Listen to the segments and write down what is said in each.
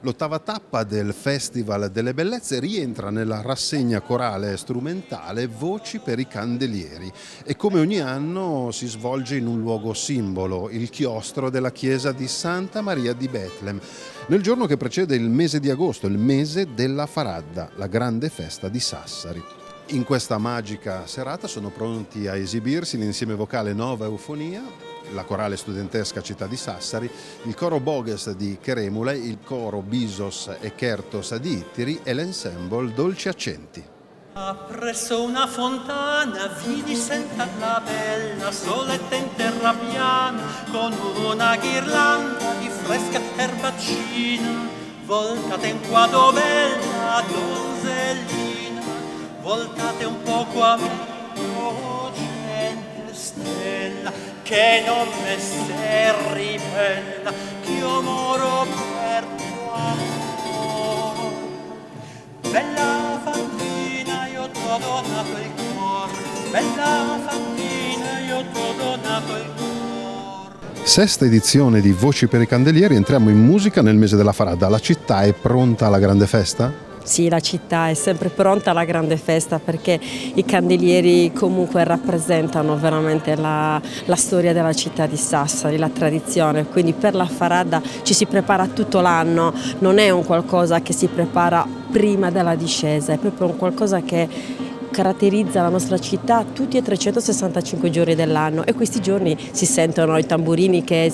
L'ottava tappa del Festival delle Bellezze rientra nella rassegna corale strumentale Voci per i Candelieri e come ogni anno si svolge in un luogo simbolo, il chiostro della chiesa di Santa Maria di Betlem, nel giorno che precede il mese di agosto, il mese della Faradda, la grande festa di Sassari. In questa magica serata sono pronti a esibirsi l'insieme vocale Nova Eufonia, la corale studentesca Città di Sassari, il coro Boges di Cheremule, il coro Bisos e Chertos di Ittiri e l'ensemble Dolci Accenti. Presso una fontana vidi sentar la bella soletta in terra piana con una ghirlanda di fresca erbacina voltate in quadro bella donzellina voltate un poco a me oh gentil stella che non me se ribella che io moro per tuo amor bella fantina io t'ho donato il cuore bella fantina io t'ho donato il cuore. Sesta edizione di Voci per i Candelieri, entriamo in musica nel mese della Faradda. La città è pronta alla grande festa? Sì, la città è sempre pronta alla grande festa perché i candelieri comunque rappresentano veramente la storia della città di Sassari, la tradizione, quindi per la Faradda ci si prepara tutto l'anno, non è un qualcosa che si prepara prima della discesa, è proprio un qualcosa che caratterizza la nostra città tutti e 365 giorni dell'anno e questi giorni si sentono i tamburini che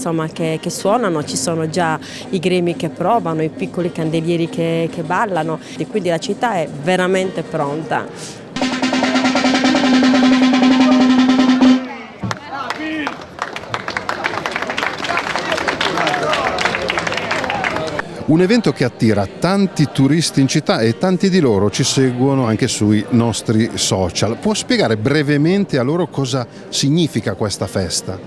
suonano, ci sono già i gremi che provano, i piccoli candelieri che ballano e quindi la città è veramente pronta. Un evento che attira tanti turisti in città e tanti di loro ci seguono anche sui nostri social. Può spiegare brevemente a loro cosa significa questa festa?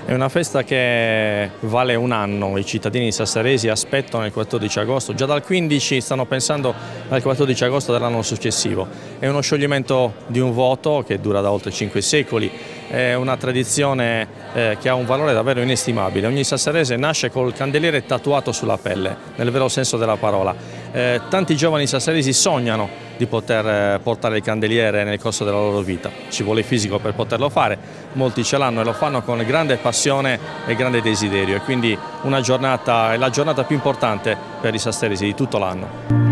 È una festa che vale un anno, i cittadini sassaresi aspettano il 14 agosto, già dal 15 stanno pensando al 14 agosto dell'anno successivo. È uno scioglimento di un voto che dura da oltre 5 secoli, è una tradizione che ha un valore davvero inestimabile. Ogni sassarese nasce col candeliere tatuato sulla pelle, nel vero senso della parola. Tanti giovani sassaresi sognano di poter portare il candeliere nel corso della loro vita. Ci vuole il fisico per poterlo fare, molti ce l'hanno e lo fanno con grande passione e grande desiderio e quindi è la giornata più importante per i sassaresi di tutto l'anno.